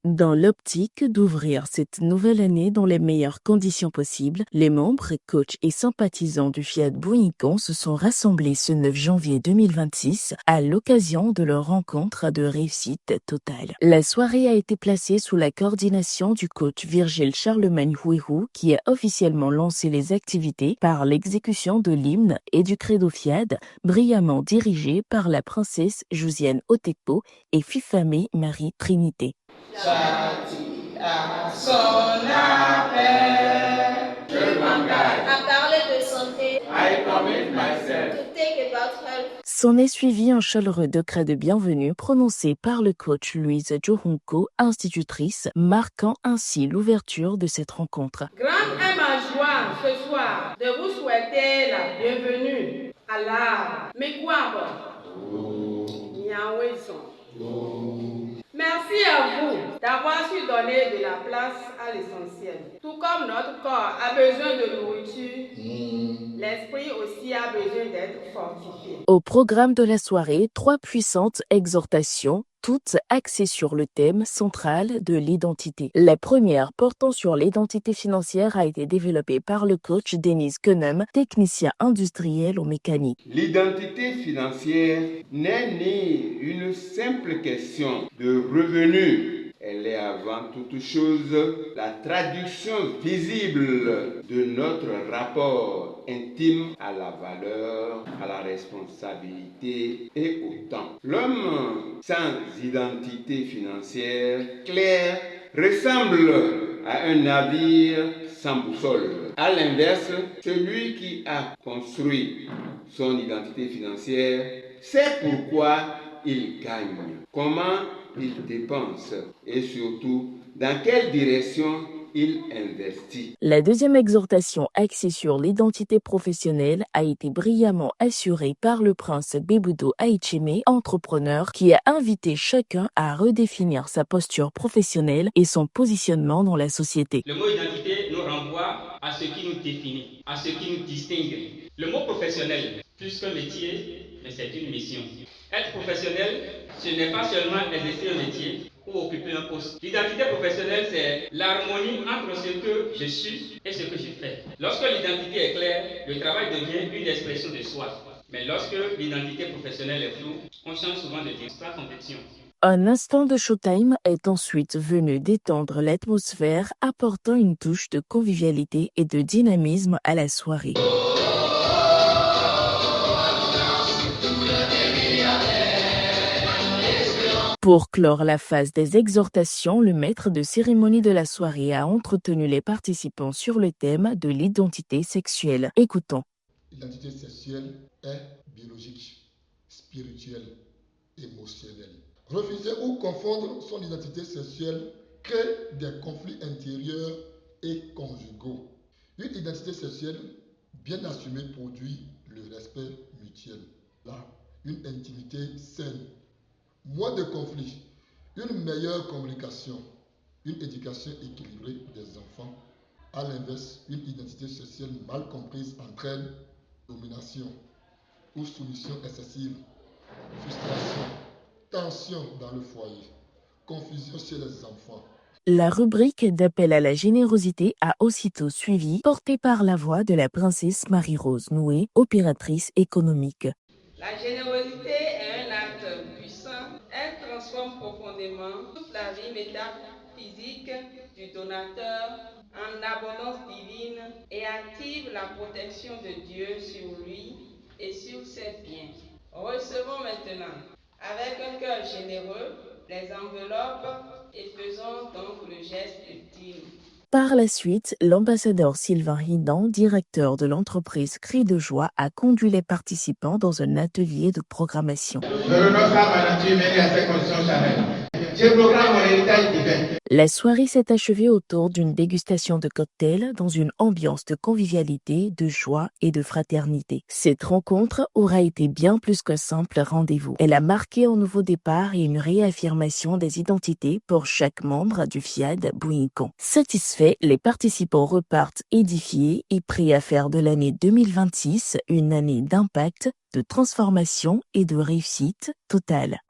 Dans l'optique d'ouvrir cette nouvelle année dans les meilleures conditions possibles, les membres, coachs et sympathisants du Fiat Bouygues se sont rassemblés ce 9 janvier 2026 à l'occasion de leur rencontre de réussite totale. La soirée a été placée sous la coordination du coach Virgile Charlemagne-Houérou qui a officiellement lancé les activités par l'exécution de l'hymne et du credo Fiat, brillamment dirigé par la princesse Josiane Otekpo et Fifamé Marie Trinité. Châtie à son appel, je m'engage à parler de santé, I commit myself. to take about health. S'en est suivi un chaleureux décret de bienvenue prononcé par le coach Louise Johunko, institutrice, marquant ainsi l'ouverture de cette rencontre. Grande est ma joie ce soir de vous souhaiter la bienvenue à l'art Mekwabo. Merci à vous d'avoir su donner de la place à l'essentiel. Tout comme notre corps a besoin de nourriture, l'esprit aussi a besoin d'être fortifié. Au programme de la soirée, 3 puissantes exhortations, toutes axées sur le thème central de l'identité. La première, portant sur l'identité financière, a été développée par le coach Denis Kenem, technicien industriel au mécanique. L'identité financière n'est ni une simple question de revenus. Elle est avant toute chose la traduction visible de notre rapport intime à la valeur, à la responsabilité et au temps. L'homme sans identité financière claire ressemble à un navire sans boussole. À l'inverse, celui qui a construit son identité financière sait pourquoi il gagne, comment il dépense et surtout dans quelle direction il investit. La deuxième exhortation axée sur l'identité professionnelle a été brillamment assurée par le prince Bebudo Aicheme, entrepreneur, qui a invité chacun à redéfinir sa posture professionnelle et son positionnement dans la société. Le mot identité nous renvoie à ce qui nous définit, à ce qui nous distingue. Le mot professionnel, plus qu'un métier, mais c'est une mission. Être professionnel, ce n'est pas seulement exercer un métier ou occuper un poste. L'identité professionnelle, c'est l'harmonie entre ce que je suis et ce que je fais. Lorsque l'identité est claire, le travail devient une expression de soi. Mais lorsque l'identité professionnelle est floue, on change souvent de conviction. Un instant de showtime est ensuite venu détendre l'atmosphère, apportant une touche de convivialité et de dynamisme à la soirée. Pour clore la phase des exhortations, le maître de cérémonie de la soirée a entretenu les participants sur le thème de l'identité sexuelle. Écoutons. L'identité sexuelle est biologique, spirituelle, émotionnelle. Refuser ou confondre son identité sexuelle crée des conflits intérieurs et conjugaux. Une identité sexuelle bien assumée produit le respect mutuel. Là, une intimité saine. Moins de conflits, une meilleure communication, une éducation équilibrée des enfants. À l'inverse, une identité sexuelle mal comprise entraîne domination ou soumission excessive, frustration, tension dans le foyer, confusion chez les enfants. La rubrique d'appel à la générosité a aussitôt suivi, portée par la voix de la princesse Marie-Rose Noué, opératrice économique. La générosité est un acte puissant. Elle transforme profondément toute la vie métaphysique du donateur en abondance divine et active la protection de Dieu sur lui et sur ses biens. Recevons maintenant, avec un cœur généreux, les enveloppes et faisons donc le geste utile. Par la suite, l'ambassadeur Sylvain Ridan, directeur de l'entreprise Cri de Joie, a conduit les participants dans un atelier de programmation. La soirée s'est achevée autour d'une dégustation de cocktails dans une ambiance de convivialité, de joie et de fraternité. Cette rencontre aura été bien plus qu'un simple rendez-vous. Elle a marqué un nouveau départ et une réaffirmation des identités pour chaque membre du Fiat Bouygues. Satisfaits, les participants repartent édifiés et prêts à faire de l'année 2026 une année d'impact de transformation et de réussite totale.